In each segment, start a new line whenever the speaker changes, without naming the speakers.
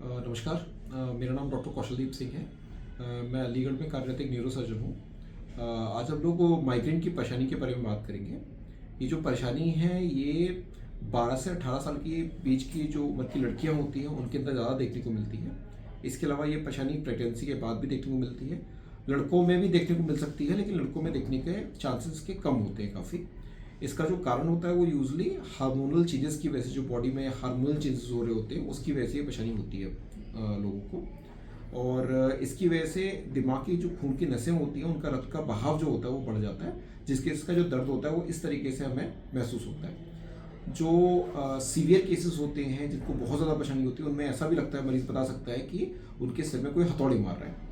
नमस्कार। मेरा नाम डॉक्टर कौशलदीप सिंह है। मैं अलीगढ़ में कार्यरत एक न्यूरो सर्जन हूँ। आज हम लोग माइग्रेन की परेशानी के बारे में बात करेंगे। ये जो परेशानी है ये 12 से 18 साल के बीच की जो उम्र की लड़कियाँ होती हैं उनके अंदर ज़्यादा देखने को मिलती है। इसके अलावा ये परेशानी प्रेगनेंसी के बाद भी देखने को मिलती है। लड़कों में भी देखने को मिल सकती है, लेकिन लड़कों में देखने के चांसेस के कम होते हैं काफ़ी। इसका जो कारण होता है वो यूजली हार्मोनल चेंजेस की वजह से, जो बॉडी में हार्मोनल चेंजेस हो रहे होते हैं उसकी वजह से ये परेशानी होती है लोगों को। और इसकी वजह से दिमाग की जो खून की नसें होती हैं उनका रक्त का बहाव जो होता है वो बढ़ जाता है, जिसके इसका जो दर्द होता है वो इस तरीके से हमें महसूस होता है। जो सीवियर केसेस होते हैं जिनको बहुत ज़्यादा परेशानी होती है उनमें ऐसा भी लगता है, मरीज़ बता सकता है कि उनके सिर में कोई हथौड़ी मार रहा है।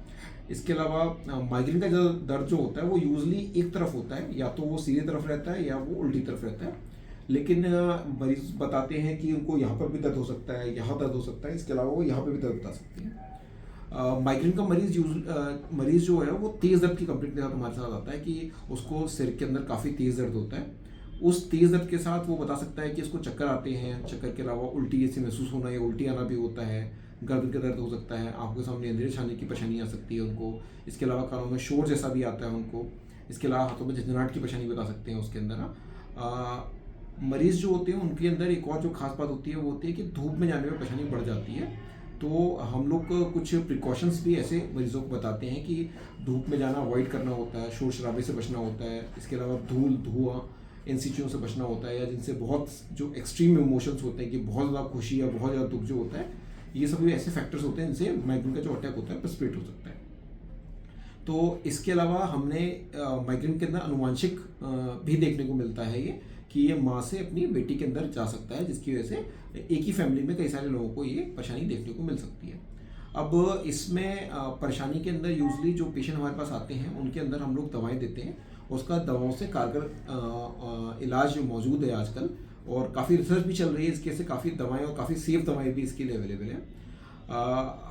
इसके अलावा माइग्रेन का जो दर्द जो होता है वो यूजली एक तरफ होता है, या तो वो सीधे तरफ रहता है या वो उल्टी तरफ रहता है। लेकिन मरीज बताते हैं कि उनको यहाँ पर भी दर्द हो सकता है, यहाँ दर्द हो सकता है, इसके अलावा वो यहाँ पर भी दर्द बता सकते हैं। माइग्रेन का मरीज जो है वो तेज़ दर्द की कंप्लेंट के साथ हमारे साथ आता है कि उसको सिर के अंदर काफ़ी तेज़ दर्द होता है। उस तेज़ दर्द के साथ वो बता सकता है कि इसको चक्कर आते हैं, चक्कर के अलावा उल्टी जैसे महसूस होना या उल्टी आना भी होता है, गर्दन का दर्द हो सकता है, आंखों के सामने अंधेरे छाने की परेशानी आ सकती है उनको। इसके अलावा कानों में शोर जैसा भी आता है उनको। इसके अलावा हाथों में झंझनाहट की परेशानी बता सकते हैं उसके अंदर ना। मरीज़ जो होते हैं उनके अंदर एक और जो खास बात होती है वो होती है कि धूप में जाने में परेशानी बढ़ जाती है। तो हम लोग कुछ प्रिकॉशंस भी ऐसे मरीजों को बताते हैं कि धूप में जाना अवॉइड करना होता है, शोर शराबे से बचना होता है। इसके अलावा धूल धुआं इन चीज़ों से बचना होता है, या जिनसे बहुत जो एक्सट्रीम इमोशंस होते हैं कि बहुत ज़्यादा खुशी या बहुत ज़्यादा दुख जो होता है, ये सभी ऐसे फैक्टर्स होते हैं जिनसे माइग्रेन का जो अटैक होता है प्रेसिपिटेट हो सकता है। तो इसके अलावा हमने माइग्रेन के अंदर अनुवांशिक भी देखने को मिलता है ये, कि ये माँ से अपनी बेटी के अंदर जा सकता है, जिसकी वजह से एक ही फैमिली में कई सारे लोगों को ये परेशानी देखने को मिल सकती है। अब इसमें परेशानी के अंदर यूजली जो पेशेंट हमारे पास आते हैं उनके अंदर हम लोग दवाएं देते हैं। उसका दवाओं से कारगर इलाज मौजूद है आजकल, और काफ़ी रिसर्च भी चल रही है इसके से, काफ़ी दवाएं और काफ़ी सेफ दवाएं भी इसके लिए अवेलेबल हैं।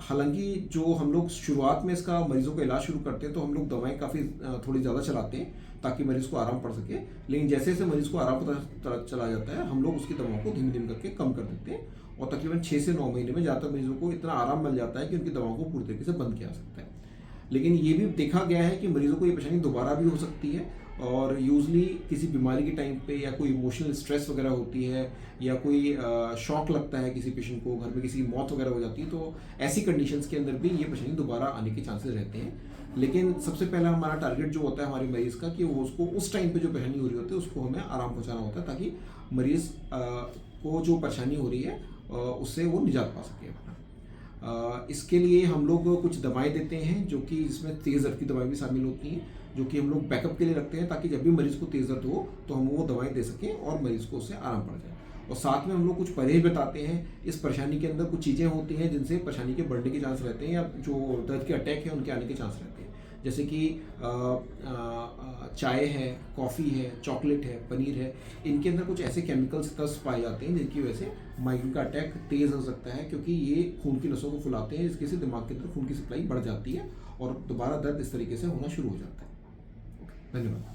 हालांकि जो हम लोग शुरुआत में इसका मरीजों का इलाज शुरू करते हैं तो हम लोग दवाएं काफ़ी थोड़ी ज़्यादा चलाते हैं ताकि मरीज़ को आराम पड़ सके। लेकिन जैसे जैसे मरीज़ को आराम पता चला जाता है हम लोग उसकी दवाओं को धीमे धीमे करके कम कर देते हैं, और तकरीबन 6 से 9 महीने में ज़्यादातर मरीजों को इतना आराम मिल जाता है कि उनकी दवाओं को पूरी तरीके से बंद किया जा सकता है। लेकिन ये भी देखा गया है कि मरीजों को ये परेशानी दोबारा भी हो सकती है, और यूजली किसी बीमारी के टाइम पे या कोई इमोशनल स्ट्रेस वगैरह होती है, या कोई शॉक लगता है किसी पेशेंट को, घर में किसी की मौत वगैरह हो जाती है, तो ऐसी कंडीशंस के अंदर भी ये परेशानी दोबारा आने के चांसेस रहते हैं। लेकिन सबसे पहला हमारा टारगेट जो होता है हमारे मरीज़ का, कि वो उसको उस टाइम पे जो परेशानी हो रही होती है उसको हमें आराम पहुंचाना होता है, ताकि मरीज़ को जो परेशानी हो रही है उससे वो निजात पा सके अपना। इसके लिए हम लोग कुछ दवाएं देते हैं, जो कि इसमें तेज़ दर्द की दवाएं भी शामिल होती हैं, जो कि हम लोग बैकअप के लिए रखते हैं, ताकि जब भी मरीज़ को तेज़ दर्द हो तो हम वो दवाएं दे सकें और मरीज़ को उससे आराम पड़ जाए। और साथ में हम लोग कुछ परहेज बताते हैं। इस परेशानी के अंदर कुछ चीज़ें होती हैं जिनसे परेशानी के बढ़ने के चांस रहते हैं, या जो दर्द के अटैक हैं उनके आने के चांस रहते हैं, जैसे कि चाय है, कॉफ़ी है, चॉकलेट है, पनीर है। इनके अंदर कुछ ऐसे केमिकल्स तत्व पाए जाते हैं जिनकी वजह से माइग्रेन का अटैक तेज़ हो सकता है, क्योंकि ये खून की नसों को फुलाते हैं, जिसके से दिमाग के अंदर खून की सप्लाई बढ़ जाती है और दोबारा दर्द इस तरीके से होना शुरू हो जाता है। धन्यवाद।